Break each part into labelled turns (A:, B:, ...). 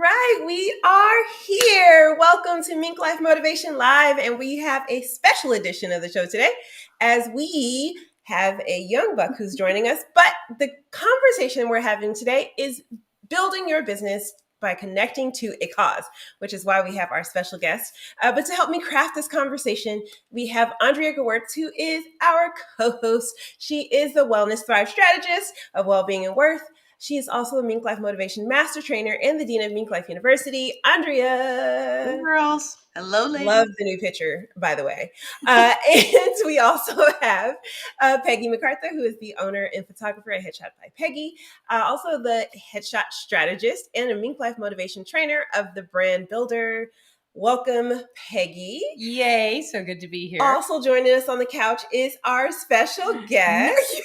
A: right, we are here. Welcome to Mink Life Motivation Live, and we have a special edition of the show today as we have a young buck who's joining us. But the conversation we're having today is building your business by connecting to a cause, which is why we have our special guest. But to help me craft this conversation, we have Andrea Gewertz, who is our co-host. She is the Wellness Thrive strategist of Wellbeing and Worth. She is also a MinkLife Motivation Master Trainer and the Dean of MinkLife University. Andrea.
B: Hey, girls. Hello, ladies.
A: Love the new picture, by the way. And we also have Peggy MacArthur, who is the owner and photographer at Headshot by Peggy, also the Headshot strategist and a MinkLife Motivation Trainer of the Brand Builder. Welcome, Peggy.
B: Yay, so good to be here.
A: Also joining us on the couch is our special guest.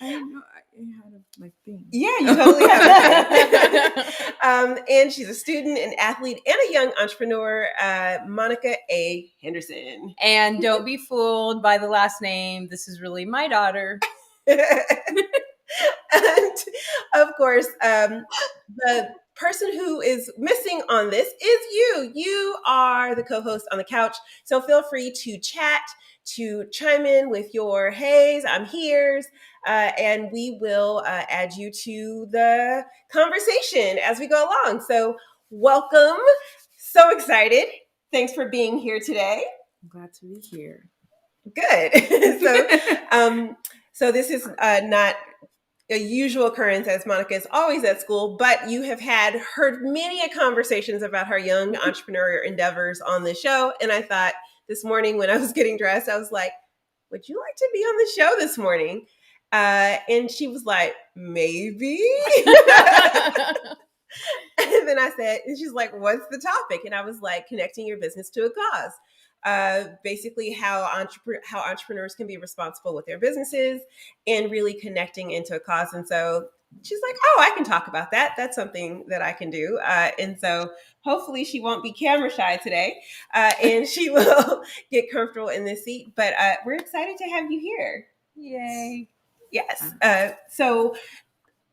C: I didn't know I had my thing.
A: Yeah, you totally have it. And she's a student, an athlete, and a young entrepreneur, Monica A. Henderson.
B: And don't be fooled by the last name. This is really my daughter.
A: And of course, the person who is missing on this is you. You are the co-host on the couch. So feel free to chat, to chime in with your heys, I'm here's, and we will add you to the conversation as we go along. So welcome. So excited. Thanks for being here today.
C: I'm glad to be here.
A: Good. So this is not a usual occurrence, as Monica is always at school, but you have heard many conversations about her young entrepreneurial endeavors on the show. And I thought this morning when I was getting dressed, I was like, would you like to be on the show this morning? And she was like, maybe. And then I said, and she's like, what's the topic? And I was like, connecting your business to a cause. Basically how entrepreneurs can be responsible with their businesses and really connecting into a cause. And so she's like, oh, I can talk about that. That's something that I can do. And so hopefully she won't be camera shy today and she will get comfortable in this seat. But we're excited to have you here.
B: Yay.
A: Yes. So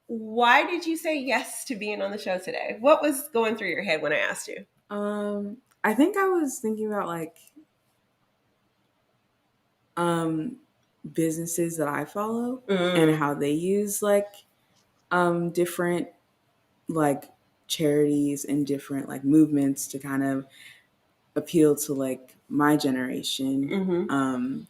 A: why did you say yes to being on the show today? What was going through your head when I asked you?
C: I think I was thinking about businesses that I follow and how they use different charities and different movements to kind of appeal to my generation.
A: Mm-hmm.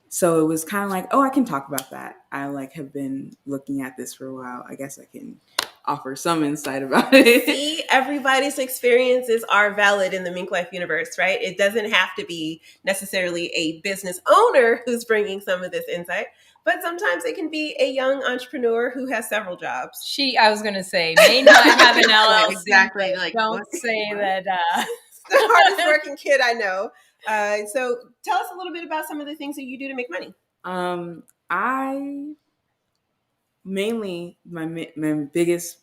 C: So it was kind of like, oh, I can talk about that. I have been looking at this for a while. I guess I can offer some insight about it.
A: See, everybody's experiences are valid in the Mink Life universe, right? It doesn't have to be necessarily a business owner who's bringing some of this insight, but sometimes it can be a young entrepreneur who has several jobs.
B: I was going to say, may not have an LLC. Exactly. Don't say that.
A: The hardest working kid I know. So tell us a little bit about some of the things that you do to make money.
C: I mainly, my biggest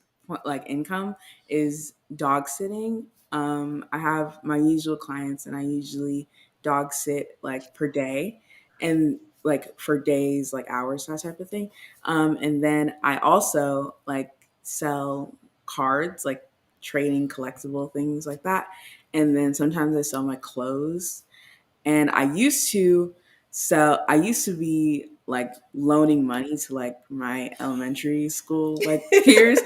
C: income is dog sitting. I have my usual clients and I usually dog sit per day and for days, hours, that type of thing. And then I also sell cards, trading collectible things like that. And then sometimes I sell my clothes. And I used to be loaning money to my elementary school peers.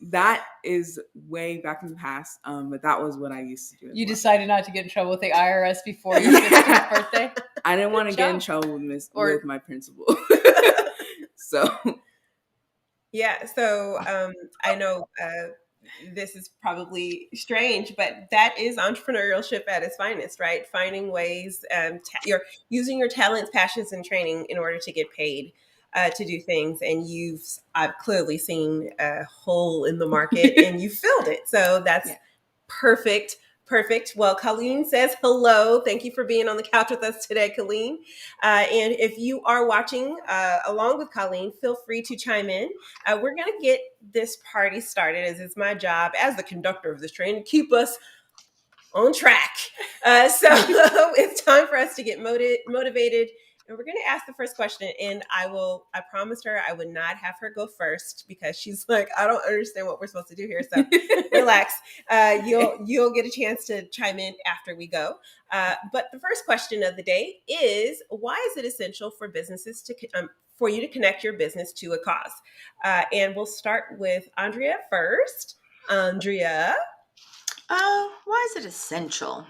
C: That is way back in the past. But that was what I used to do.
B: You decided not to get in trouble with the IRS before your 15th birthday?
C: I didn't want to get in trouble with my principal. So
A: yeah. So I know this is probably strange, but that is entrepreneurship at its finest, right? Finding ways, you're using your talents, passions, and training in order to get paid to do things. And I've clearly seen a hole in the market and you filled it. So that's perfect. Well, Colleen says hello. Thank you for being on the couch with us today, Colleen. And if you are watching along with Colleen, feel free to chime in. We're going to get this party started, as it's my job as the conductor of this train to keep us on track. So it's time for us to get motivated And we're going to ask the first question, and I promised her I would not have her go first because she's like, I don't understand what we're supposed to do here. So relax. You'll get a chance to chime in after we go. But the first question of the day is, why is it essential for businesses for you to connect your business to a cause? And we'll start with Andrea first. Andrea.
D: Why is it essential?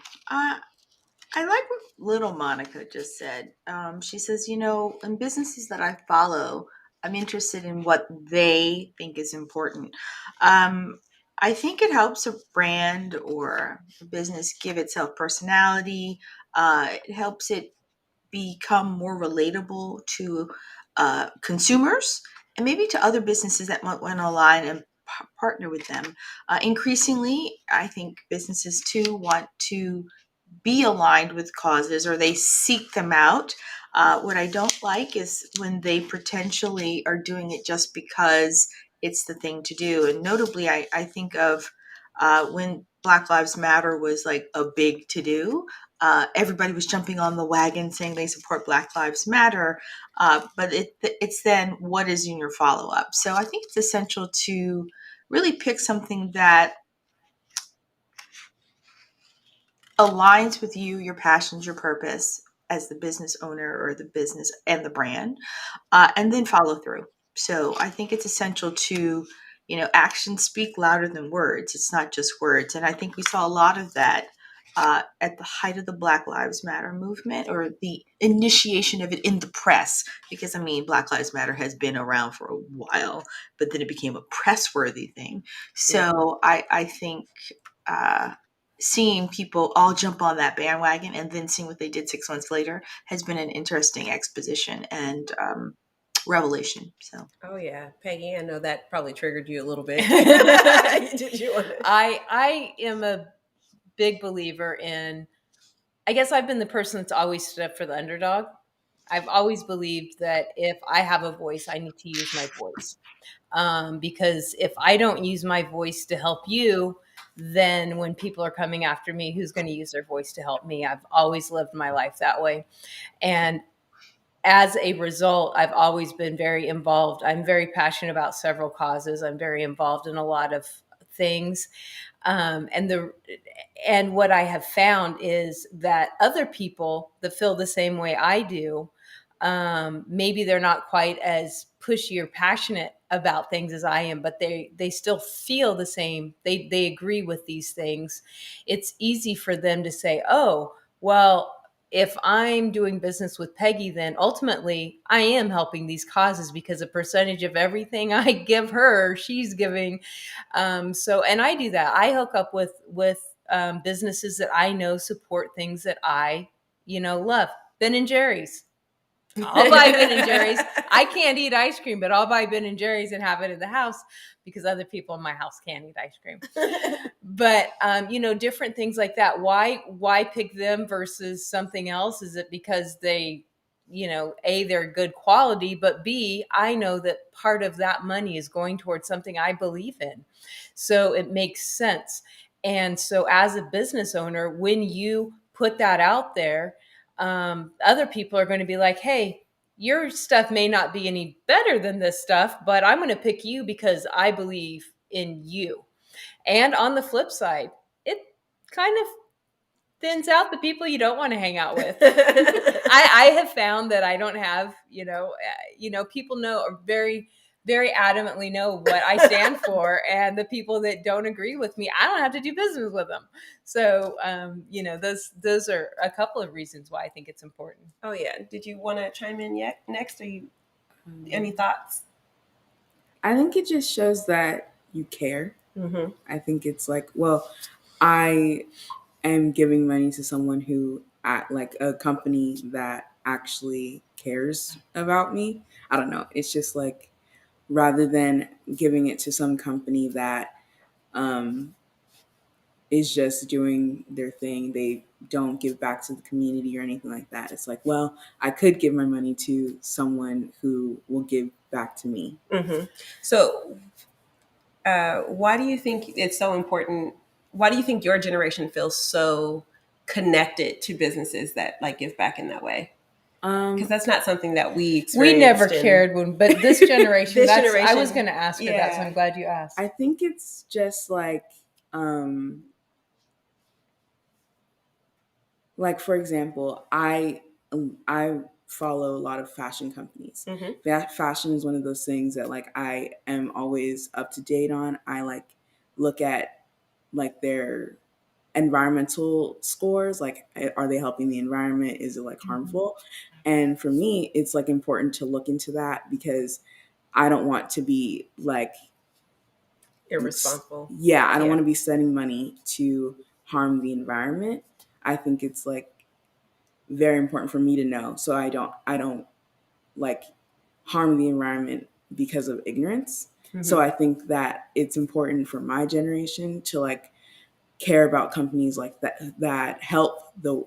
D: I like what little Monica just said. She says, in businesses that I follow, I'm interested in what they think is important. I think it helps a brand or a business give itself personality. It helps it become more relatable to consumers and maybe to other businesses that might want to align and partner with them. Increasingly, I think businesses too want to be aligned with causes or they seek them out. What I don't like is when they potentially are doing it just because it's the thing to do. And notably, I think of when Black Lives Matter was like a big to do. Everybody was jumping on the wagon saying they support Black Lives Matter, but it's then what is in your follow up. So I think it's essential to really pick something that aligns with you, your passions, your purpose as the business owner or the business and the brand, and then follow through. So I think it's essential to, actions speak louder than words. It's not just words. And I think we saw a lot of that at the height of the Black Lives Matter movement or the initiation of it in the press. Because, Black Lives Matter has been around for a while, but then it became a press worthy thing. So I think seeing people all jump on that bandwagon and then seeing what they did 6 months later has been an interesting exposition and revelation. So,
A: Oh yeah, Peggy, I know that probably triggered you a little bit. Did you want to?
B: I am a big believer in. I guess I've been the person that's always stood up for the underdog. I've always believed that if I have a voice, I need to use my voice. Because if I don't use my voice to help you, then when people are coming after me, who's going to use their voice to help me? I've always lived my life that way. And as a result, I've always been very involved. I'm very passionate about several causes. I'm very involved in a lot of things. And what I have found is that other people that feel the same way I do, maybe they're not quite as pushy or passionate about things as I am, but they still feel the same. They agree with these things. It's easy for them to say, "Oh, well, if I'm doing business with Peggy, then ultimately I am helping these causes because a percentage of everything I give her, she's giving." And I do that. I hook up with businesses that I know support things that I, love. Ben and Jerry's. I'll buy Ben and Jerry's. I can't eat ice cream, but I'll buy Ben and Jerry's and have it in the house because other people in my house can't eat ice cream. But different things like that. Why pick them versus something else? Is it because they, A, they're good quality, but B, I know that part of that money is going towards something I believe in. So it makes sense. And so as a business owner, when you put that out there, other people are going to be like, hey, your stuff may not be any better than this stuff, but I'm going to pick you because I believe in you. And on the flip side, it kind of thins out the people you don't want to hang out with. I have found that I don't have, people know are very, very adamantly know what I stand for, and the people that don't agree with me, I don't have to do business with them. So, those are a couple of reasons why I think it's important.
A: Oh yeah. Did you want to chime in yet? Next, or you any thoughts?
C: I think it just shows that you care. Mm-hmm. I think it's like, well, I am giving money to someone who, like a company that actually cares about me. I don't know. It's just like, rather than giving it to some company that is just doing their thing, they don't give back to the community or anything like that. It's like, well, I could give my money to someone who will give back to me.
A: Mm-hmm. So, why do you think it's so important? Why do you think your generation feels so connected to businesses that like give back in that way? Because that's not something that we
B: We never
A: experienced in
B: cared but this generation,
A: this
B: I was
A: generation.
B: going to ask her that, so
A: Yeah.
B: I'm glad you asked.
C: I think it's just like for example, I follow a lot of fashion companies.
A: Mm-hmm.
C: That fashion is one of those things that like I am always up to date on. I like look at like their environmental scores, like are they helping the environment, is it like harmful? And for me it's like important to look into that because I don't want to be like
A: Irresponsible.
C: yeah, I don't
A: Yeah.
C: want to be spending money to harm the environment. I think it's like very important for me to know so I don't like harm the environment because of ignorance. So
A: Mm-hmm.
C: I think that it's important for my generation to like care about companies like that help the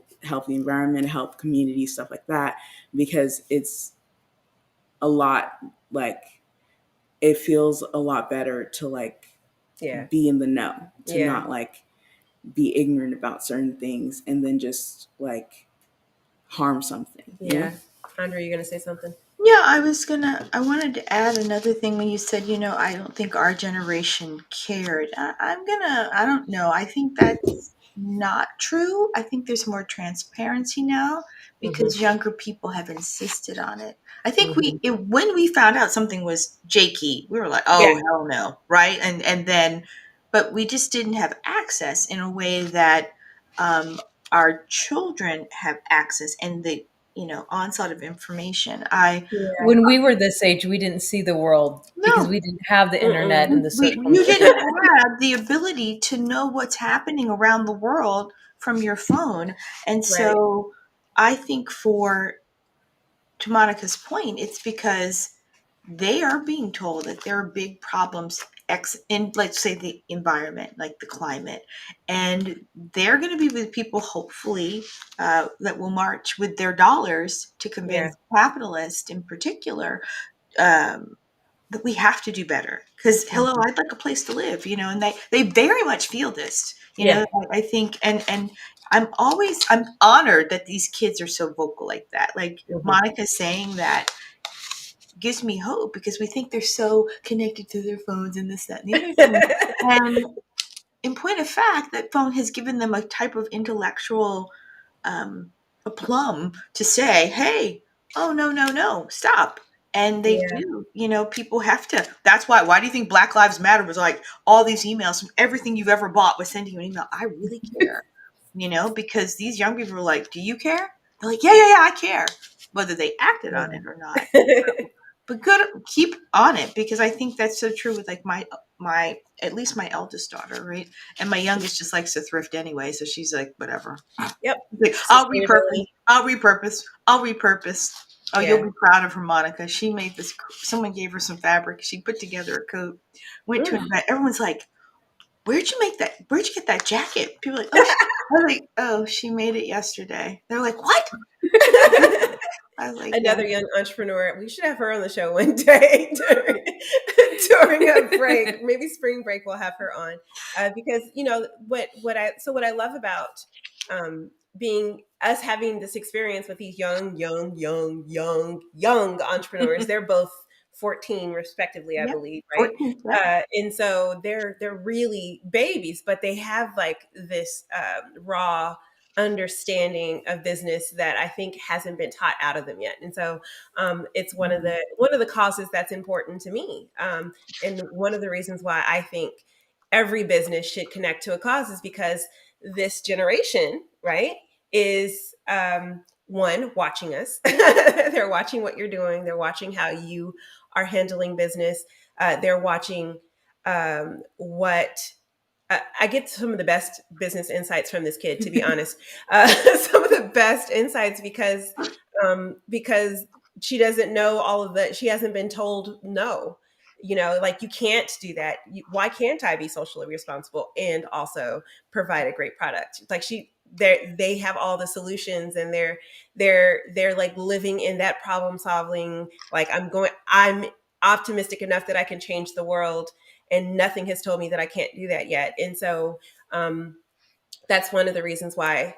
C: environment, help communities, stuff like that, because it's a lot like it feels a lot better to like
A: Yeah.
C: be in the know, to
A: Yeah.
C: not like be ignorant about certain things and then just like harm something, you know?
A: Yeah. Andre, you gonna say something?
D: Yeah, I wanted to add another thing when you said, I don't think our generation cared. I don't know. I think that's not true. I think there's more transparency now
A: Mm-hmm.
D: because younger people have insisted on it. I think
A: Mm-hmm.
D: when we found out something was jakey, we were like,
A: Yeah.
D: oh, hell no. Right. And then, but we just didn't have access in a way that, our children have access and the, onslaught of information. I
A: Yeah.
B: When we were this age, we didn't see the world because
D: No,
B: we didn't have the internet
A: Mm-mm.
B: and the social
D: you
B: media.
D: didn't have the ability to know what's happening around the world from your phone. And
A: Right.
D: so I think to Monica's point, it's because they are being told that there are big problems in, let's say, the environment, like the climate, and they're going to be with people, hopefully, that will march with their dollars to
A: Yeah.
D: convince capitalists, in particular, um, that we have to do better. Because hello,
A: Mm-hmm.
D: I'd like a place to live, and they very much feel this,
A: Yeah.
D: I think, and I'm honored that these kids are so vocal like that. Like
A: Mm-hmm.
D: Monica saying that gives me hope because we think they're so connected to their phones and this, that, and the other thing. And in point of fact, that phone has given them a type of intellectual aplomb to say, hey, oh, no, no, no, stop. And they
A: Yeah.
D: do, people have to. That's why do you think Black Lives Matter was like all these emails from everything you've ever bought was sending you an email? I really care, because these young people are like, do you care? They're like, yeah, yeah, yeah, I care. Whether they acted on it or not, but good, keep on it because I think that's so true with like my at least my eldest daughter, right? And my youngest just likes to thrift anyway, so she's like, whatever.
A: Yep.
D: Like,
A: Sustainability.
D: I'll repurpose. Oh, you'll
A: Yeah.
D: be proud of her, Monica. She made this. Someone gave her some fabric. She put together a coat. Went to an
A: Mm.
D: event. Everyone's like, "Where'd you make that? Where'd you get that jacket?" People are like, "Oh, I was like, oh, she made it yesterday." They're like, "What?" I was like, "Yeah."
A: Another young entrepreneur. We should have her on the show one day during a break. Maybe spring break. We'll have her on because what I love about being us having this experience with these young entrepreneurs. They're both 14 respectively, I
D: Yep.
A: believe, right?
D: 14th. Yep.
A: And so they're really babies, but they have like this raw understanding of business that I think hasn't been taught out of them yet. And so it's one of the causes that's important to me. And one of the reasons why I think every business should connect to a cause is because this generation, right, is one watching us. They're watching what you're doing. They're watching how you are handling business. They're watching what I get some of the best business insights from this kid, to be honest. Some of the best insights because she doesn't know all of the. She hasn't been told no. Like you can't do that. Why can't I be socially responsible and also provide a great product? Like they have all the solutions and they're like living in that problem solving. Like I'm optimistic enough that I can change the world and nothing has told me that I can't do that yet. And so that's one of the reasons why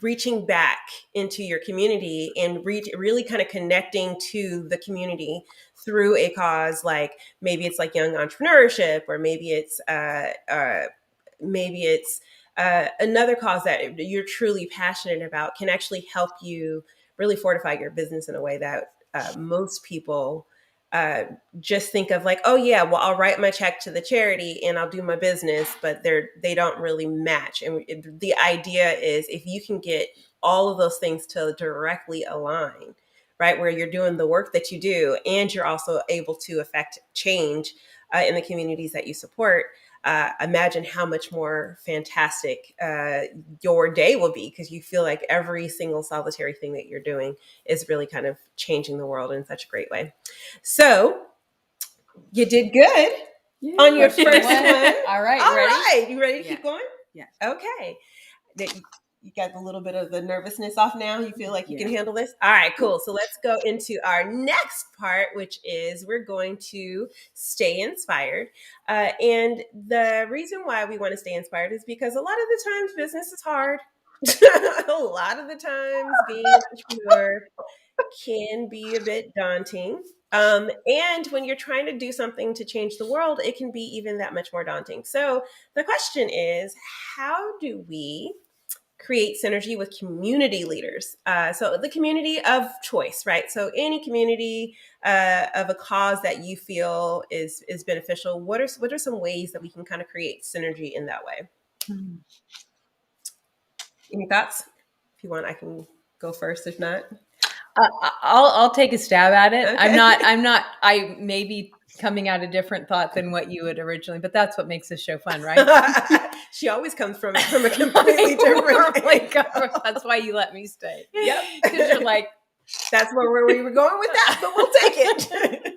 A: reaching back into your community and really kind of connecting to the community through a cause, like maybe it's like young entrepreneurship, or maybe it's another cause that you're truly passionate about, can actually help you really fortify your business in a way that most people just think of, like, oh yeah, well, I'll write my check to the charity and I'll do my business, but they don't really match. And the idea is, if you can get all of those things to directly align, right, where you're doing the work that you do and you're also able to affect change in the communities that you support, imagine how much more fantastic your day will be, because you feel like every single solitary thing that you're doing is really kind of changing the world in such a great way. So you did good on your
B: Question
A: first
B: one.
A: one.
B: All right,
A: All
B: ready?
A: right. You ready to
C: Yeah.
A: keep going?
C: Yeah.
A: Okay. You got a little bit of the nervousness off now. You feel like you can
C: Yeah.
A: handle this? All right, cool. So let's go into our next part, which is we're going to stay inspired. And the reason why we want to stay inspired is because a lot of the times business is hard. A lot of the times being an entrepreneur can be a bit daunting. And when you're trying to do something to change the world, it can be even that much more daunting. So the question is, how do we create synergy with community leaders? So the community of choice, right? So any community of a cause that you feel is beneficial. What are some ways that we can kind of create synergy in that way? Any thoughts? If you want, I can go first. If not,
B: I'll take a stab at it.
A: okay.
B: I may be coming at a different thought than what you would originally, but that's what makes this show fun, right?
A: She always comes from a completely different angle.
B: That's why you let me stay.
A: Yep.
B: Because you're like,
A: that's where we were going with that, but we'll take it.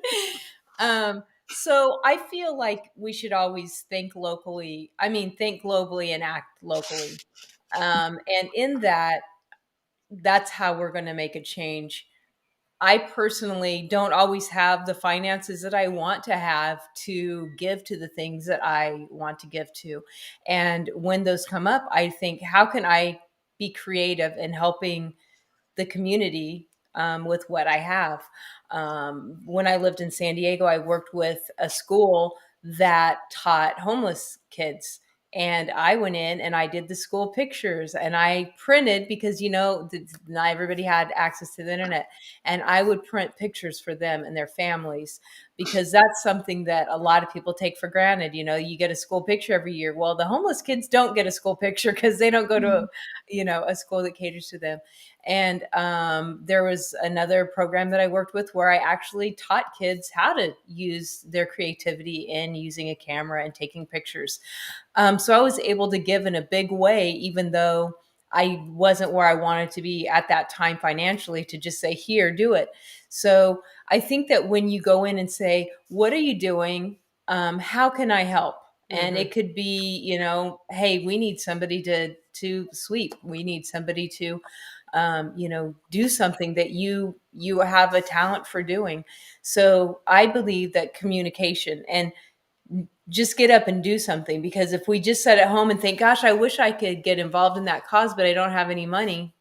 B: So I feel like we should always think locally. I mean, think globally and act locally. And in that, that's how we're going to make a change. I personally don't always have the finances that I want to have to give to the things that I want to give to. And when those come up, I think, how can I be creative in helping the community with what I have? When I lived in San Diego, I worked with a school that taught homeless kids. And I went in and I did the school pictures and I printed, because, not everybody had access to the internet. And I would print pictures for them and their families, because that's something that a lot of people take for granted. You get a school picture every year. Well, the homeless kids don't get a school picture because they don't go to a school that caters to them. And there was another program that I worked with where I actually taught kids how to use their creativity in using a camera and taking pictures. So I was able to give in a big way, even though I wasn't where I wanted to be at that time financially, to just say, here, do it. So I think that when you go in and say, what are you doing? How can I help? And it could be, hey, we need somebody to sweep. We need somebody to, do something that you have a talent for doing. So I believe that communication and just get up and do something, because if we just sit at home and think, gosh, I wish I could get involved in that cause, but I don't have any money,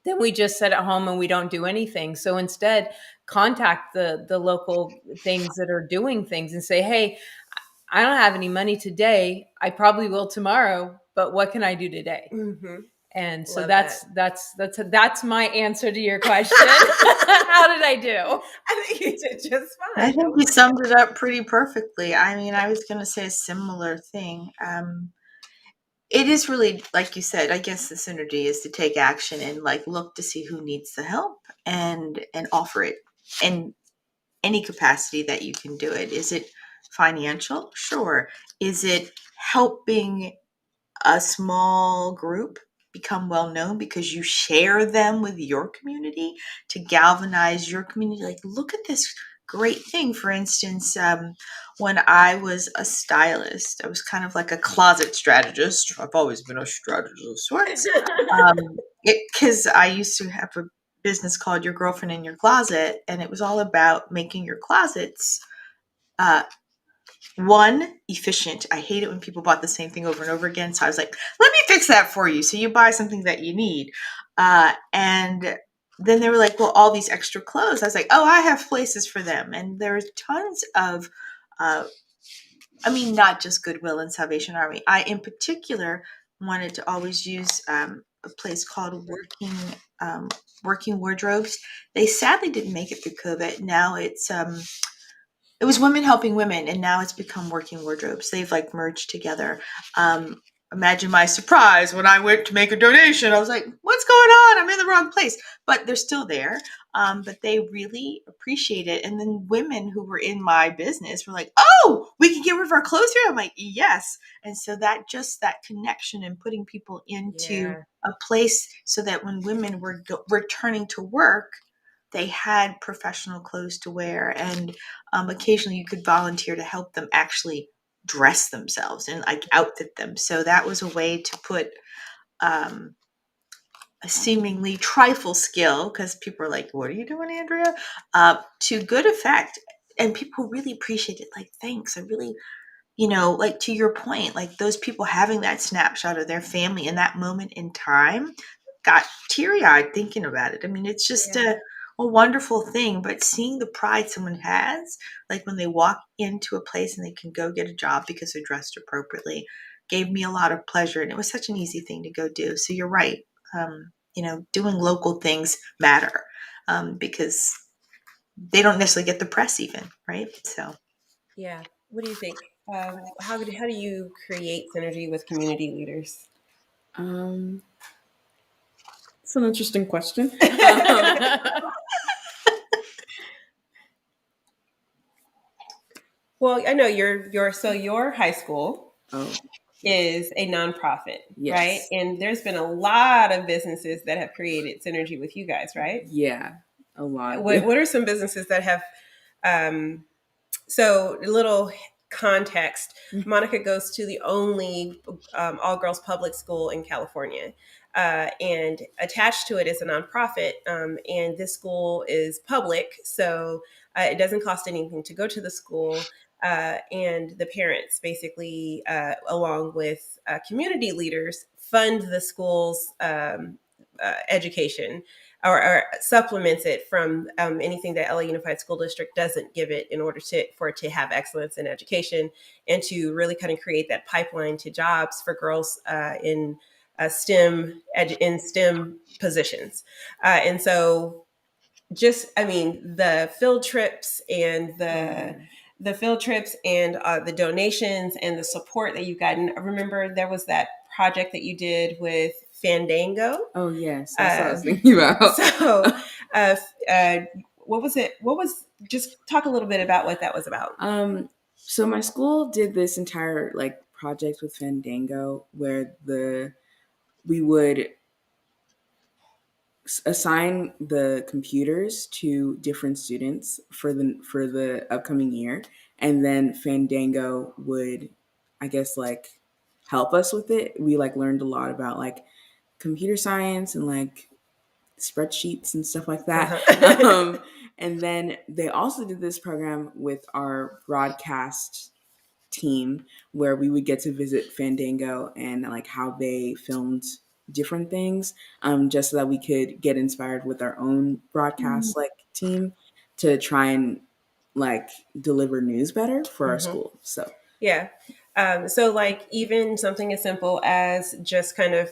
B: then we just sit at home and we don't do anything. So instead, contact the local things that are doing things and say, hey, I don't have any money today. I probably will tomorrow, but what can I do today?
A: Mm-hmm.
B: And so
A: Love
B: that's my answer to your question. How did I do?
A: I think you did just fine.
D: I think you summed it up pretty perfectly. I mean, I was going to say a similar thing. It is really, like you said, I guess the synergy is to take action and look to see who needs the help and offer it in any capacity that you can do it. Is it financial? Sure. Is it helping a small group become well known because you share them with your community to galvanize your community? Like, look at this great thing. For instance, when I was a stylist, I was kind of like a closet strategist. I've always been a strategist of sorts. Because I used to have a business called Your Girlfriend in Your Closet, and it was all about making your closets One, efficient. I hate it when people bought the same thing over and over again. So I was like, let me fix that for you. So you buy something that you need. And then they were like, well, all these extra clothes. I was like, oh, I have places for them. And there's tons of, uh, not just Goodwill and Salvation Army. I, in particular, wanted to always use a place called Working Wardrobes. They sadly didn't make it through COVID. Now it was Women Helping Women, and now it's become Working Wardrobes. They've like merged together. Imagine my surprise when I went to make a donation. I was like, what's going on? I'm in the wrong place. But they're still there. But they really appreciate it. And then women who were in my business were like, oh, we can get rid of our clothes here? I'm like, yes. And so that connection and putting people into a place so that when women were returning to work, they had professional clothes to wear, and occasionally you could volunteer to help them actually dress themselves and like outfit them. So that was a way to put a seemingly trifle skill, because people are like, what are you doing, Andrea? To good effect. And people really appreciate it. Like, thanks. I really, like to your point, like those people having that snapshot of their family in that moment in time got teary eyed thinking about it. I mean, it's just a wonderful thing, but seeing the pride someone has, like when they walk into a place and they can go get a job because they're dressed appropriately, gave me a lot of pleasure. And it was such an easy thing to go do. So you're right. Doing local things matter because they don't necessarily get the press even, right? So.
A: Yeah. What do you think? How do you create synergy with community leaders?
C: It's an interesting question.
A: Well, I know your high school
C: Oh,
A: is a nonprofit,
C: yes.
A: right? And there's been a lot of businesses that have created synergy with you guys, right?
C: Yeah, a lot.
A: What are some businesses that have so a little context, Monica goes to the only all-girls public school in California. And attached to it is a nonprofit. And this school is public, so it doesn't cost anything to go to the school. And the parents basically, along with community leaders, fund the school's education, or supplements it from anything that LA Unified School District doesn't give it, in order for it to have excellence in education and to really kind of create that pipeline to jobs for girls in STEM positions. And so the field trips and the donations and the support that you've gotten. I remember there was that project that you did with Fandango.
C: Oh, yes, that's what I was thinking about.
A: So, what was it? Just talk a little bit about what that was about.
C: So my school did this entire project with Fandango where we would assign the computers to different students for the upcoming year, and then Fandango would, I guess, help us with it. We learned a lot about computer science and spreadsheets and stuff like that. And then they also did this program with our broadcast team where we would get to visit Fandango and how they filmed different things, just so that we could get inspired with our own broadcast team to try and deliver news better for our school. So
A: yeah. So even something as simple as just kind of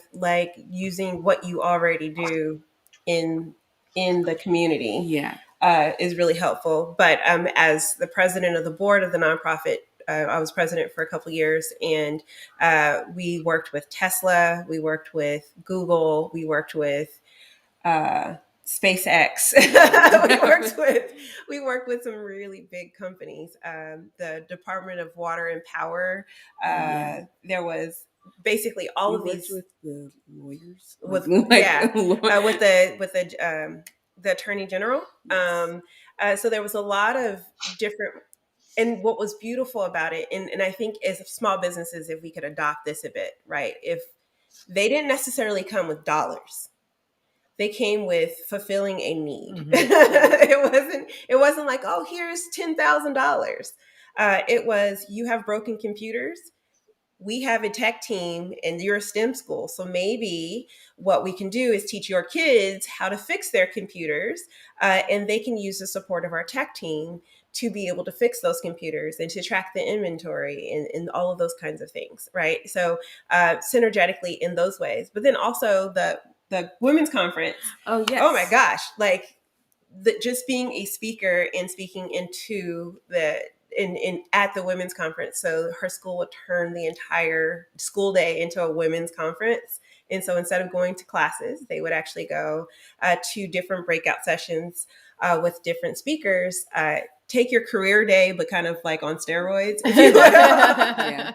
A: using what you already do in the community, is really helpful. But as the president of the board of the nonprofit, I was president for a couple of years, and we worked with Tesla, we worked with Google, we worked with SpaceX. we worked with some really big companies. The Department of Water and Power. There was basically all of these
C: with the lawyers,
A: with the Attorney General. So there was a lot of different. And what was beautiful about it, and I think as small businesses, if we could adopt this a bit, right? If they didn't necessarily come with dollars, they came with fulfilling a need. It wasn't like, oh, here's $10,000. It was, you have broken computers, we have a tech team and you're a STEM school. So maybe what we can do is teach your kids how to fix their computers, and they can use the support of our tech team to be able to fix those computers and to track the inventory and all of those kinds of things, right? So synergetically in those ways. But then also the women's conference.
C: Oh yes.
A: Oh my gosh, like just being a speaker and speaking into the in at the women's conference. So her school would turn the entire school day into a women's conference. And so instead of going to classes, they would actually go to different breakout sessions with different speakers. Take your career day, but kind of like on steroids, if you will.
C: Yeah.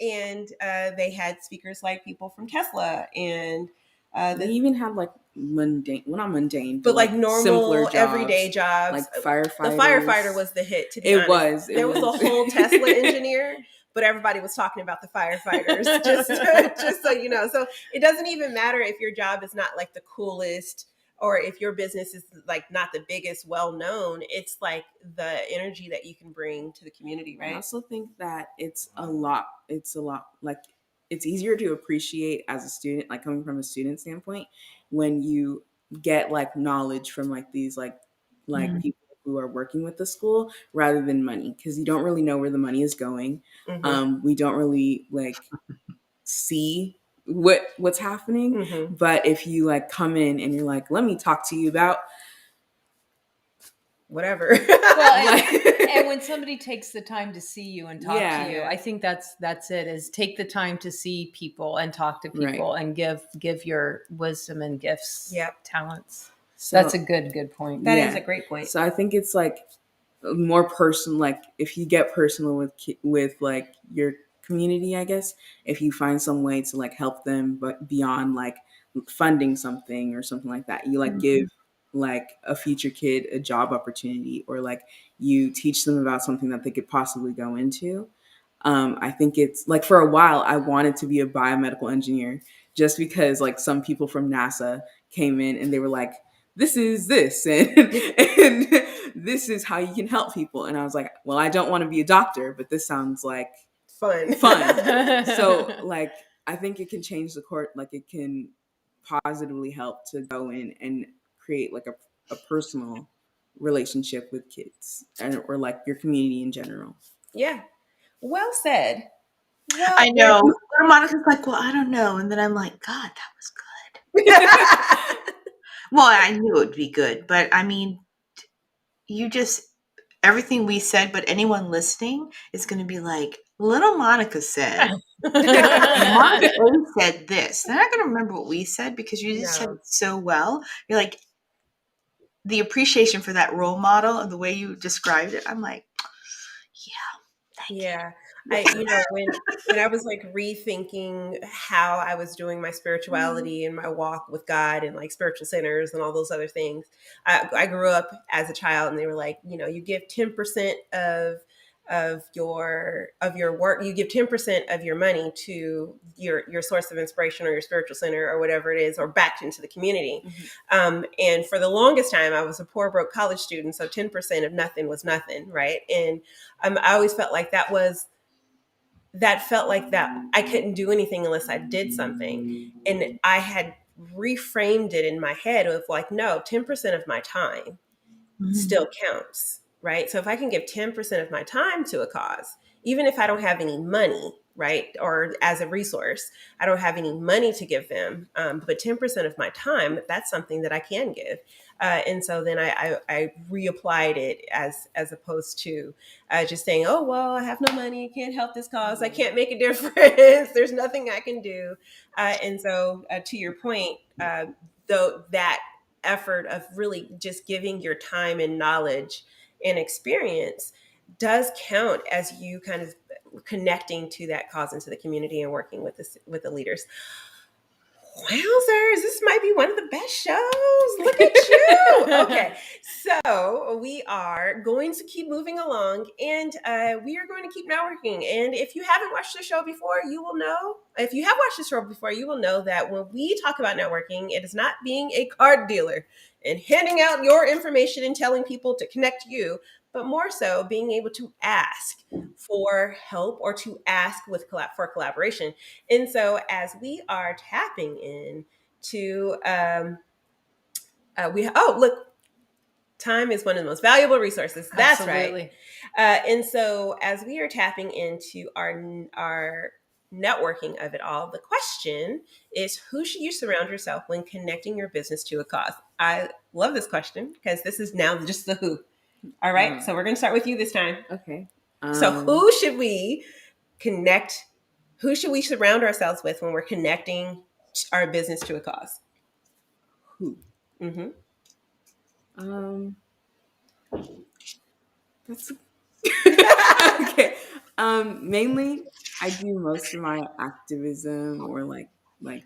A: And they had speakers like people from Tesla and
C: They even had like mundane, well, not mundane,
A: but like
C: simpler
A: normal
C: jobs,
A: everyday jobs.
C: like firefighters.
A: The firefighter was the hit, to be honest. There was a whole Tesla engineer, but everybody was talking about the firefighters, just so you know. So it doesn't even matter if your job is not like the coolest, or if your business is like not the biggest, well known. It's like the energy that you can bring to the community, right?
C: I also think that it's a lot like, it's easier to appreciate as a student, like coming from a student standpoint, when you get like knowledge from like these like people who are working with the school, rather than money, because you don't really know where the money is going. We don't really like see what's happening. But if you like come in and you're like, let me talk to you about
A: whatever.
B: Well, and when somebody takes the time to see you and talk to you, I think that's it, is take the time to see people and talk to people, and give your wisdom and gifts, talents. So that's a good point.
A: That is a great point.
C: So I think it's like more personal, like if you get personal with like your community, I guess, if you find some way to like help them, but beyond like funding something or something like that, you like give like a future kid a job opportunity, or like you teach them about something that they could possibly go into. I think it's like, for a while I wanted to be a biomedical engineer, just because like some people from NASA came in and they were like, this is this and this is how you can help people. And I was like, well, I don't want to be a doctor, but this sounds like
A: fun.
C: So like, I think it can change the court. Like it can positively help to go in and create like a personal relationship with kids, or like your community in general.
A: Yeah. Well said.
D: Well, I know. Monica's like, well, I don't know. And then I'm like, God, that was good. Well, I knew it would be good, but I mean, everything we said, but anyone listening is going to be like, little Monica said, Monica said this. They're not going to remember what we said, because you just said it so well. You're like, the appreciation for that role model and the way you described it, I'm like,
A: yeah. When I was like rethinking how I was doing my spirituality and my walk with God and like spiritual centers and all those other things, I grew up as a child, and they were like, you give 10% of your work, you give 10% of your money to your source of inspiration or your spiritual center or whatever it is, or back into the community. And for the longest time, I was a poor, broke college student, so 10% of nothing was nothing, right? And I always felt like that felt like that I couldn't do anything unless I did something. And I had reframed it in my head of like, no, 10% of my time still counts, right? So if I can give 10% of my time to a cause, even if I don't have any money, right, or as a resource, I don't have any money to give them, but 10% of my time, that's something that I can give. And so then I reapplied it as opposed to just saying, oh, well, I have no money, I can't help this cause, I can't make a difference, there's nothing I can do. And so to your point, though, that effort of really just giving your time and knowledge and experience does count as you kind of connecting to that cause and to the community and working with the leaders. Wowzers, this might be one of the best shows. Look at you. Okay, so we are going to keep moving along, and we are going to keep networking. And if you haven't watched the show before, you will know. If you have watched the show before, you will know that when we talk about networking, it is not being a card dealer and handing out your information and telling people to connect to you, but more so being able to ask for help or to ask for collaboration. And so as we are tapping in to look, time is one of the most valuable resources. That's
B: Absolutely.
A: right. And so as we are tapping into our networking of it all, the question is, who should you surround yourself when connecting your business to a cause? I love this question because this is now just the who. All right. So we're going to start with you this time.
C: Okay.
A: So who should we connect? Who should we surround ourselves with when we're connecting our business to a cause?
C: Who?
A: Mm-hmm.
C: That's okay. Mainly, I do most of my activism or like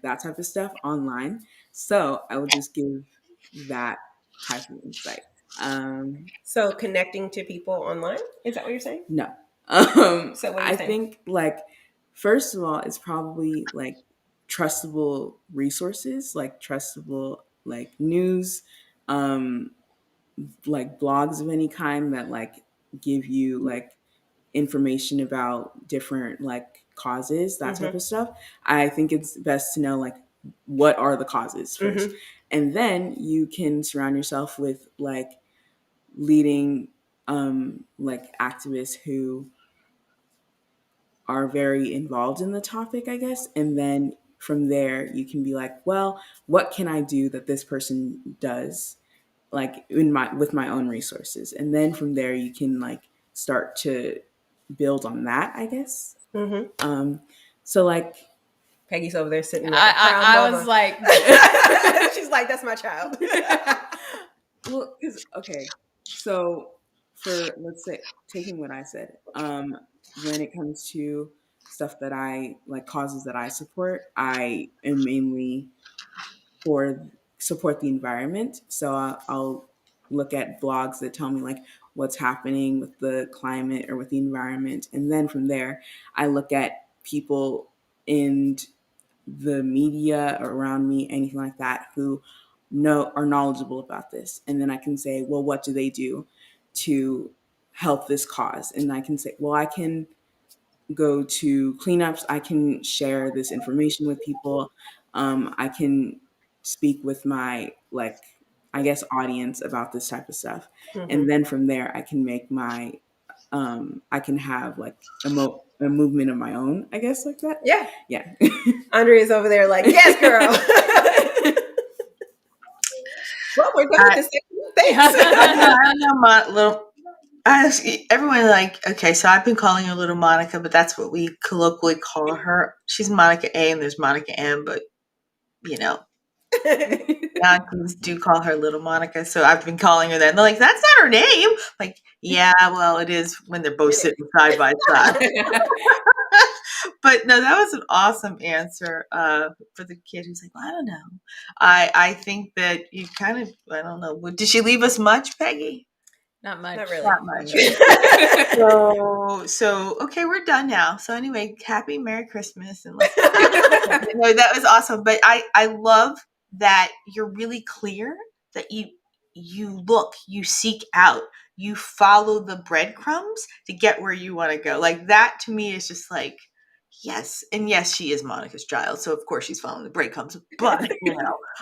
C: that type of stuff online. So I will just give that type of insight.
A: So connecting to people online, is that what you're saying?
C: No.
A: So what are you
C: I
A: saying?
C: think like first of all, it's probably like trustable resources, like trustable like news, um, like blogs of any kind that like give you like information about different like causes, that type of stuff. I think it's best to know like what are the causes 1st, and then you can surround yourself with like leading like activists who are very involved in the topic, I guess. And then from there you can be like, well, what can I do that this person does, like in my with my own resources? And then from there you can like start to build on that, I guess. So like
A: Peggy's over there sitting like a proud
B: I
A: mama.
B: was like,
A: she's like, that's my child.
C: well, because okay, so for let's say taking what I said, when it comes to stuff that I like, causes that I support, I am mainly for support the environment. So I'll look at blogs that tell me like what's happening with the climate or with the environment, and then from there I look at people in the media around me, anything like that, who know are knowledgeable about this, and then I can say, well, what do they do to help this cause? And I can say, well, I can go to cleanups, I can share this information with people, I can speak with my like I guess audience about this type of stuff, and then from there I can make my I can have like a movement of my own, I guess, like that. Yeah.
A: Andrea's over there like, yes, girl. Well, we're done with this. Thanks.
D: I don't know, everyone like, okay, so I've been calling her Little Monica, but that's what we colloquially call her. She's Monica A, and there's Monica M, but you know, aunties do call her Little Monica, so I've been calling her that. And they're like, that's not her name. Like, yeah, well, it is when they're both sitting side by side. But no, that was an awesome answer for the kid who's like, well, I don't know. I think that you kind of, I don't know. Did she leave us much, Peggy?
B: not much.
A: Not really.
D: Not much. So okay, we're done now. So anyway, happy Merry Christmas, and no, that was awesome. But I love that you're really clear that you look, you seek out, you follow the breadcrumbs to get where you want to go. Like that to me is just like, yes. And yes, she is Monica's child, so of course she's following the breadcrumbs. But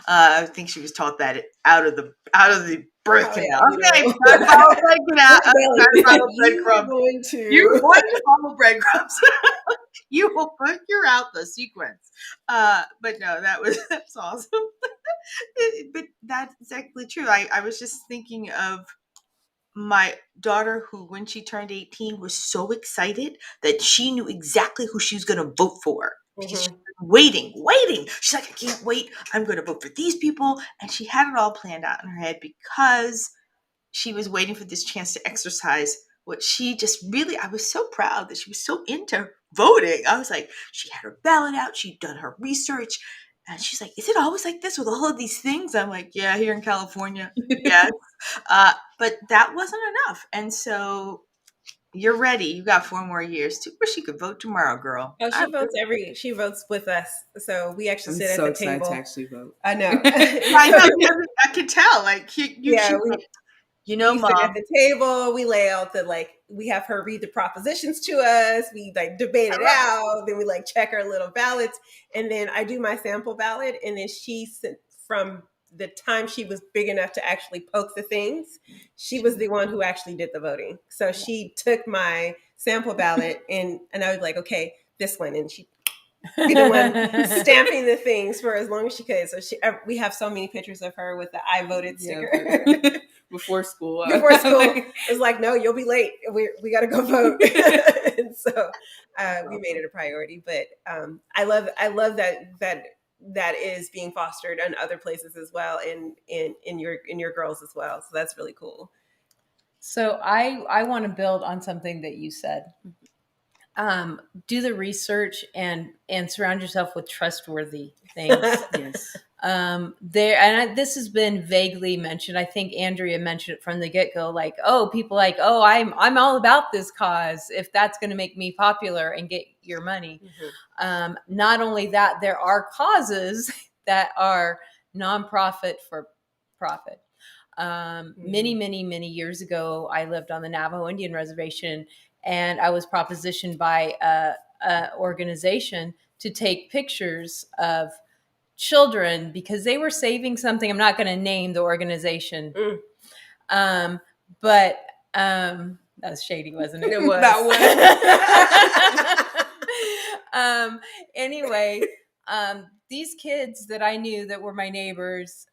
D: I think she was taught that out of the birth canal. Okay, follow breadcrumbs. You're going to follow breadcrumbs. You will figure out the sequence. But no, that's awesome. But that's exactly true. I was just thinking of my daughter who, when she turned 18, was so excited that she knew exactly who she was going to vote for. Because she was waiting. She's like, I can't wait. I'm going to vote for these people. And she had it all planned out in her head because she was waiting for this chance to exercise what she just really, I was so proud that she was so into voting. I was like, she had her ballot out. She'd done her research. And she's like, is it always like this with all of these things? I'm like, yeah, here in California. Yes. But that wasn't enough. And so you're ready. You got 4 more years to where she could vote tomorrow, girl.
A: Oh, she votes with us. So we actually
C: I'm
A: sit
C: so
A: at the
C: excited
A: table.
C: to actually vote.
A: I know.
D: I know. I can tell. Like,
A: Yeah, We sit at
D: Mom.
A: the table, we lay out we have her read the propositions to us, we like debate
D: I
A: it
D: love it.
A: out, then we like check our little ballots, and then I do my sample ballot, and then from the time she was big enough to actually poke the things, she was the one who actually did the voting. So she took my sample ballot and I was like, okay, this one, and she be the one stamping the things for as long as she could. So we have so many pictures of her with the "I voted" sticker.
C: Yeah, before school.
A: Before school, it was like, no, you'll be late. We got to go vote. And so we made it a priority. But I love that is being fostered in other places as well, in your girls as well. So that's really cool.
B: So I want to build on something that you said. Do the research and surround yourself with trustworthy things.
C: Yes.
B: This has been vaguely mentioned. I think Andrea mentioned it from the get-go, like, oh, people like, oh, I'm all about this cause if that's going to make me popular and get your money. Mm-hmm. Not only that, there are causes that are nonprofit for profit. Many years ago, I lived on the Navajo Indian Reservation, and I was propositioned by a organization to take pictures of children because they were saving something. I'm not going to name the organization. But that was shady, wasn't it?
A: It was.
B: That was. Anyway, these kids that I knew that were my neighbors,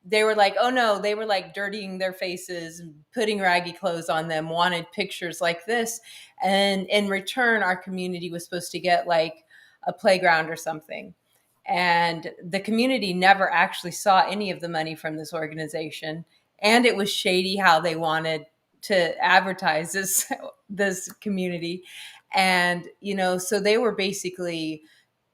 B: they were like, oh no, they were like dirtying their faces, putting raggy clothes on them, wanted pictures like this. And in return, our community was supposed to get like a playground or something. And the community never actually saw any of the money from this organization. And it was shady how they wanted to advertise this community. And, so they were basically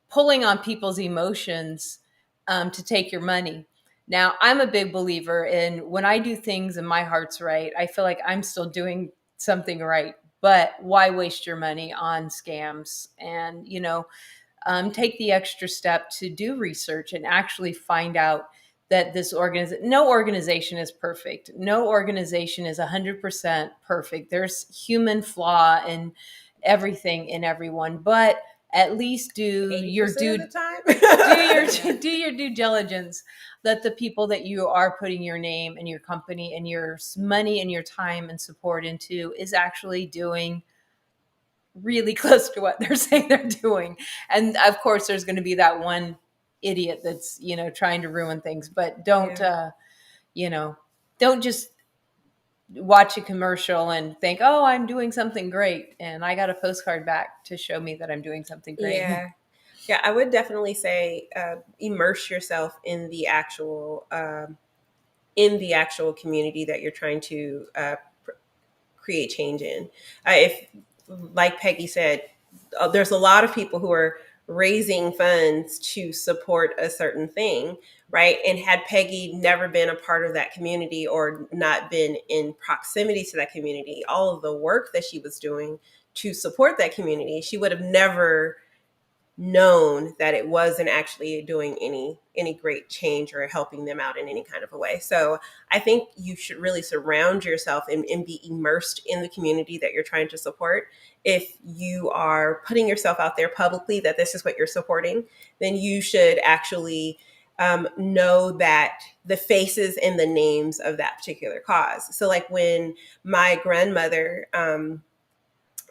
B: pulling on people's emotions to take your money. Now, I'm a big believer in when I do things and my heart's right, I feel like I'm still doing something right. But why waste your money on scams? And, take the extra step to do research and actually find out that no organization is perfect. No organization is 100% perfect. There's human flaw in everything in everyone, but at least do your due diligence that the people that you are putting your name and your company and your money and your time and support into is actually doing really close to what they're saying they're doing. And of course there's going to be that one idiot that's, trying to ruin things, but don't just watch a commercial and think, oh, I'm doing something great and I got a postcard back to show me that I'm doing something great.
A: Yeah, I would definitely say immerse yourself in the actual community that you're trying to create change in. If, like Peggy said, there's a lot of people who are raising funds to support a certain thing, right? And had Peggy never been a part of that community or not been in proximity to that community, all of the work that she was doing to support that community, she would have never known that it wasn't actually doing any great change or helping them out in any kind of a way. So I think you should really surround yourself and be immersed in the community that you're trying to support. If you are putting yourself out there publicly that this is what you're supporting, then you should actually know that the faces and the names of that particular cause. So like when my grandmother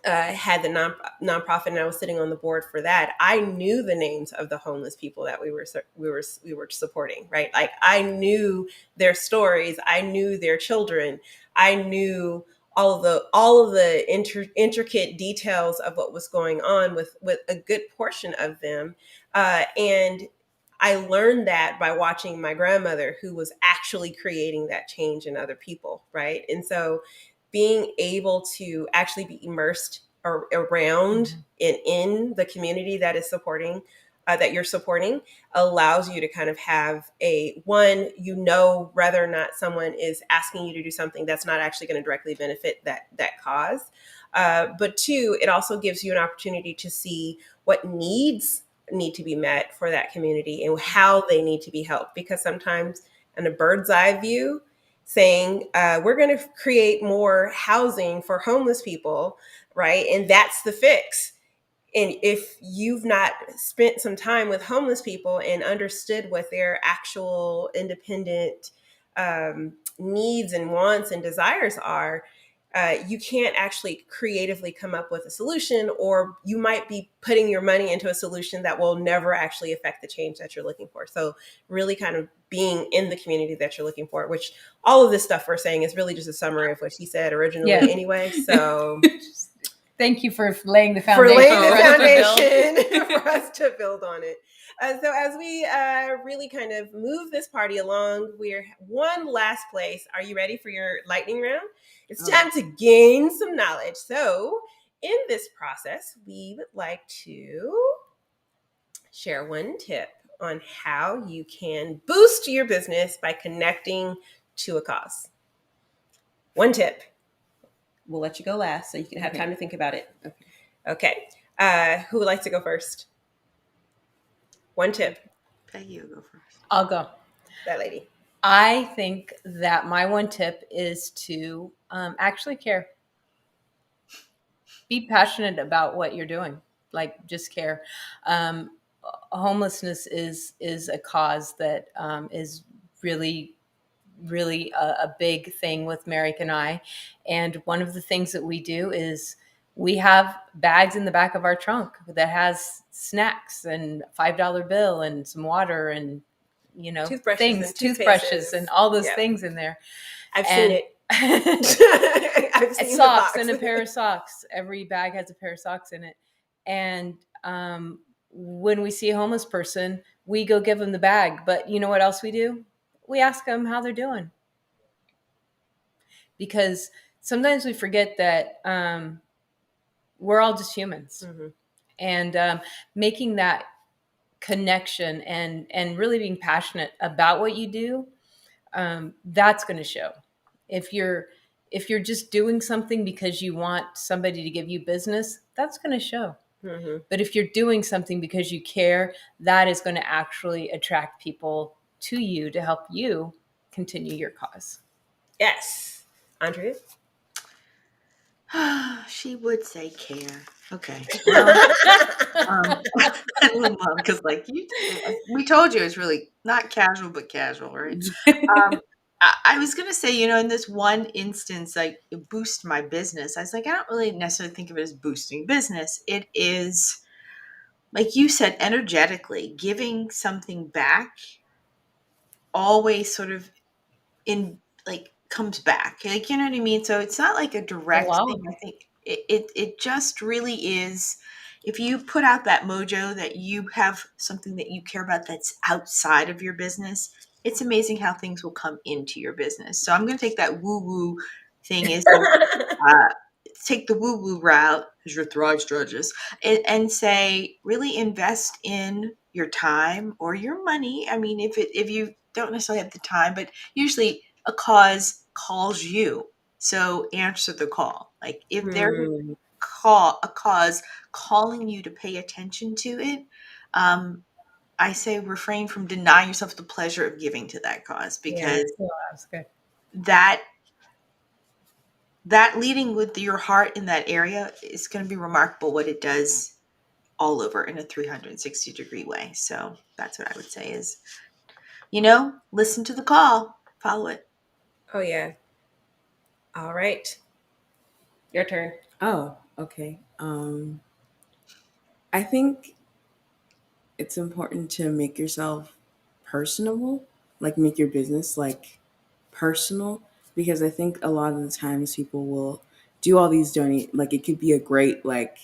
A: had the nonprofit and I was sitting on the board for that, I knew the names of the homeless people that we were supporting, right? Like I knew their stories, I knew their children, I knew all of the intricate details of what was going on with a good portion of them, and I learned that by watching my grandmother, who was actually creating that change in other people, right? And so being able to actually be immersed around and in the community that is supporting, that you're supporting, allows you to kind of have whether or not someone is asking you to do something that's not actually going to directly benefit that cause. But two, it also gives you an opportunity to see what needs need to be met for that community and how they need to be helped. Because sometimes in a bird's eye view, saying we're going to create more housing for homeless people, right? And that's the fix. And if you've not spent some time with homeless people and understood what their actual independent needs and wants and desires are, you can't actually creatively come up with a solution, or you might be putting your money into a solution that will never actually affect the change that you're looking for. So really kind of being in the community that you're looking for, which all of this stuff we're saying is really just a summary of what she said originally anyway. So
B: thank you for laying the
A: for
B: foundation.
A: laying the foundation for us to build on it. So as we really kind of move this party along, we're one last place. Are you ready for your lightning round? It's time to gain some knowledge. So in this process, we would like to share one tip on how you can boost your business by connecting to a cause. One tip. We'll let you go last so you can have time to think about it. Okay. Who would like to go first? One tip.
D: Peggy, you go first.
B: I'll go.
A: That lady.
B: I think that my one tip is to actually care. Be passionate about what you're doing. Like, just care. Homelessness is a cause that is really a big thing with Merrick and I. And one of the things that we do is we have bags in the back of our trunk that has snacks and $5 bill and some water and, you know, toothbrushes and all those things in there.
A: I've seen it.
B: I've seen socks and a pair of socks. Every bag has a pair of socks in it. And when we see a homeless person, we go give them the bag. But you know what else we do? We ask them how they're doing. Because sometimes we forget that we're all just humans. Mm-hmm. And making that connection and really being passionate about what you do, that's going to show. If you're just doing something because you want somebody to give you business, that's going to show. Mm-hmm. But if you're doing something because you care, that is going to actually attract people to you to help you continue your cause.
A: Yes. Andrea?
D: She would say care. Okay. Well, because like we told you it's really not casual, but casual, right? I was going to say, you know, in this one instance, like boost my business. I was like, I don't really necessarily think of it as boosting business. It is, like you said, energetically giving something back always sort of in like comes back. Like, you know what I mean? So it's not like a direct thing. I think it just really is. If you put out that mojo that you have something that you care about that's outside of your business, it's amazing how things will come into your business. So I'm going to take that woo-woo thing is take the woo-woo route, because your thrive strategist, and say really invest in your time or your money. I mean, if you don't necessarily have the time, but usually a cause calls you, so answer the call. Like if there's a cause calling you to pay attention to it, I say refrain from denying yourself the pleasure of giving to that cause, because that leading with your heart in that area is going to be remarkable what it does all over in a 360-degree way. So that's what I would say is, you know, listen to the call, follow it.
A: Oh, yeah. All right. Your turn.
C: Oh, okay. I think it's important to make yourself personable, like make your business like personal, because I think a lot of the times people will do all these donate, like it could be a great like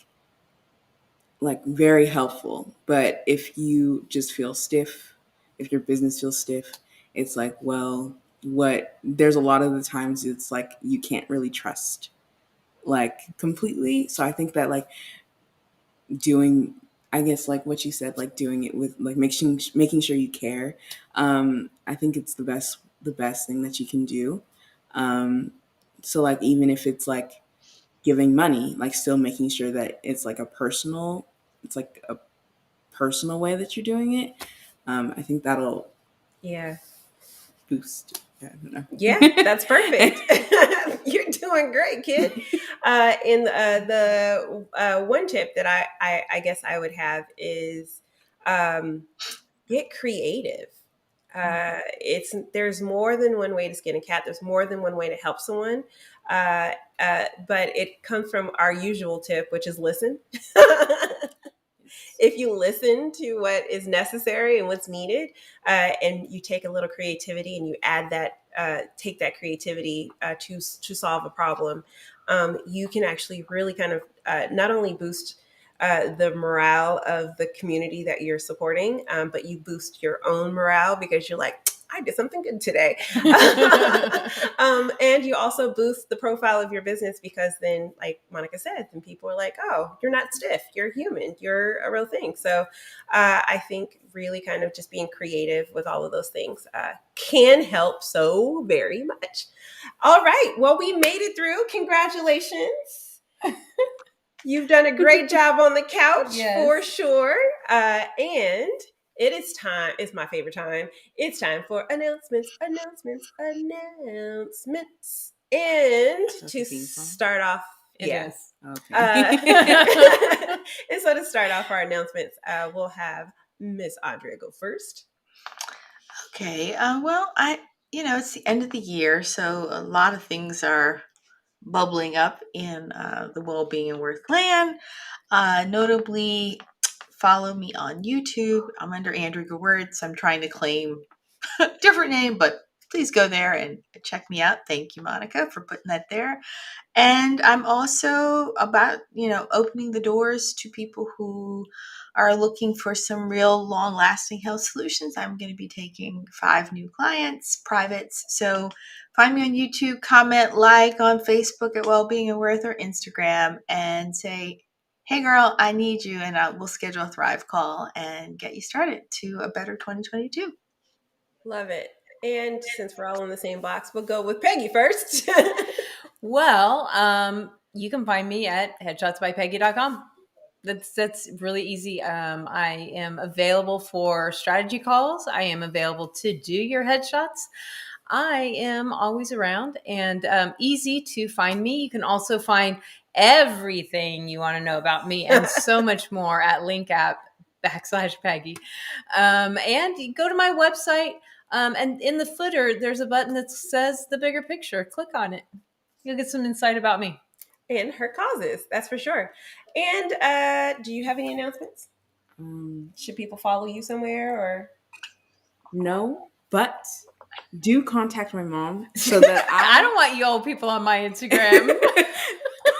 C: very helpful, but if you just feel stiff, if your business feels stiff, it's like, well, what there's a lot of the times it's like you can't really trust like completely. So I think that like doing, I guess like what you said, like doing it with like making sure you care, I think it's the best thing that you can do. So like even if it's like giving money, like still making sure that it's like a personal way that you're doing it. I think that'll
A: yeah
C: boost No.
A: Yeah, that's perfect. You're doing great, kid. The one tip that I guess I would have is get creative. There's more than one way to skin a cat. There's more than one way to help someone. But it comes from our usual tip, which is listen. If you listen to what is necessary and what's needed, and you take a little creativity and you add that, take that creativity to solve a problem, you can actually really kind of not only boost the morale of the community that you're supporting, but you boost your own morale because you're like, I did something good today. And you also boost the profile of your business because then, like Monica said, then people are like, oh, you're not stiff. You're human. You're a real thing. So I think really kind of just being creative with all of those things can help so very much. All right. Well, we made it through. Congratulations. You've done a great job on the couch for sure. And it is time. It's my favorite time. It's time for announcements. And to start off,
C: Yes. Okay.
A: And so to start off our announcements, we'll have Miss Andrea go first.
D: Okay. Well, it's the end of the year, so a lot of things are bubbling up in the Well-Being and Worth clan. Notably, follow me on YouTube. I'm under Andrea Wertz. I'm trying to claim a different name, but please go there and check me out. Thank you, Monica, for putting that there. And I'm also about, opening the doors to people who are looking for some real long-lasting health solutions. I'm going to be taking 5 new clients, privates. So find me on YouTube, comment, like on Facebook at Wellbeing and Worth or Instagram, and say, hey girl, I need you, and we'll schedule a Thrive call and get you started to a better 2022.
A: Love it. And since we're all in the same box, we'll go with Peggy first.
B: Well, you can find me at headshotsbypeggy.com. That's really easy. I am available for strategy calls. I am available to do your headshots. I am always around and easy to find me. You can also find everything you want to know about me and so much more at linkapp.com/Peggy. And you go to my website, and in the footer, there's a button that says the bigger picture. Click on it. You'll get some insight about me.
A: And her causes, that's for sure. And do you have any announcements? Should people follow you somewhere or?
C: No, but do contact my mom so that
B: I don't want you old people on my Instagram.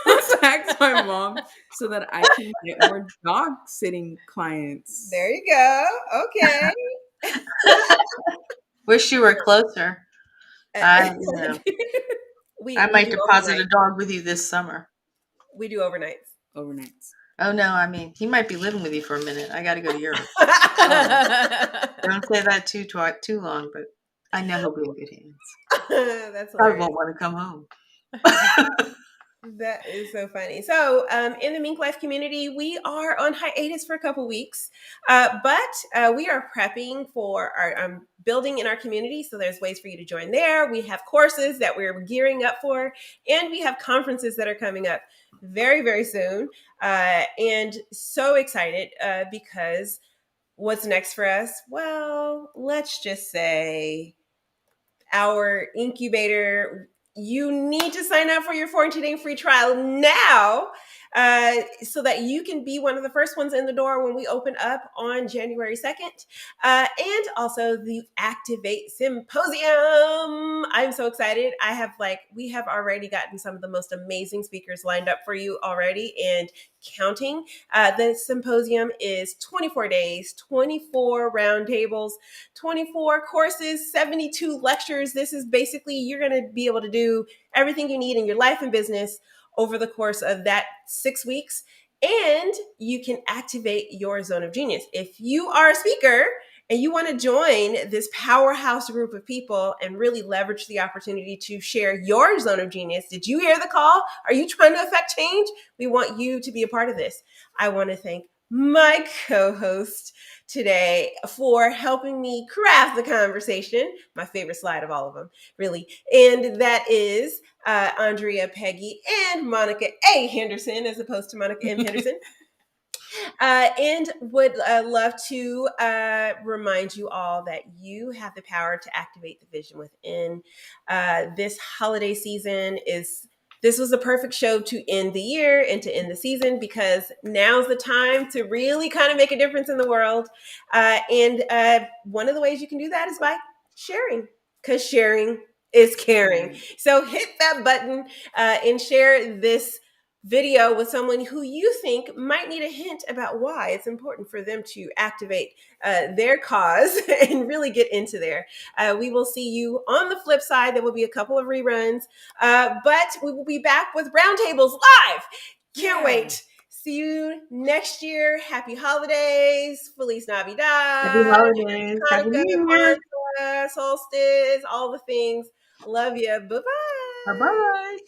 C: Contact my mom so that I can get more dog sitting clients.
A: There you go. Okay.
D: Wish you were closer. I might deposit a dog with you this summer.
A: We do overnights.
D: Oh no, I mean, he might be living with you for a minute. I got to go to Europe. Don't say that too long, but I know he'll be in good hands.
A: That's
D: I won't want to come home.
A: That is so funny. So in the MinkLife community, we are on hiatus for a couple weeks, but we are prepping for our building in our community. So there's ways for you to join there. We have courses that we're gearing up for, and we have conferences that are coming up very, very soon. And so excited because what's next for us? Well, let's just say our incubator. You need to sign up for your 14-day free trial now so that you can be one of the first ones in the door when we open up on January 2nd. And also the Activate Symposium. I'm so excited. We have already gotten some of the most amazing speakers lined up for you already and counting. The symposium is 24 days, 24 roundtables, 24 courses, 72 lectures. This is basically, you're going to be able to do everything you need in your life and business over the course of that 6 weeks. And you can activate your zone of genius. If you are a speaker and you want to join this powerhouse group of people and really leverage the opportunity to share your zone of genius, did you hear the call? Are you trying to affect change? We want you to be a part of this. I want to thank my co-host today for helping me craft the conversation. My favorite slide of all of them, really. And that is Andrea Peggy and Monica A. Henderson, as opposed to Monica M. Henderson. And would love to remind you all that you have the power to activate the vision within. This holiday season this was a perfect show to end the year and to end the season, because now's the time to really kind of make a difference in the world. And one of the ways you can do that is by sharing, because sharing is caring. So hit that button and share this video with someone who you think might need a hint about why it's important for them to activate their cause and really get into there. We will see you on the flip side. There will be a couple of reruns, but we will be back with Roundtables live. Can't wait. See you next year. Happy holidays. Feliz Navidad.
D: Happy holidays. Happy
A: Hanukkah,
D: New Year.
A: Kwanzaa, solstice, all the things. Love you. Bye-bye.
D: Bye-bye.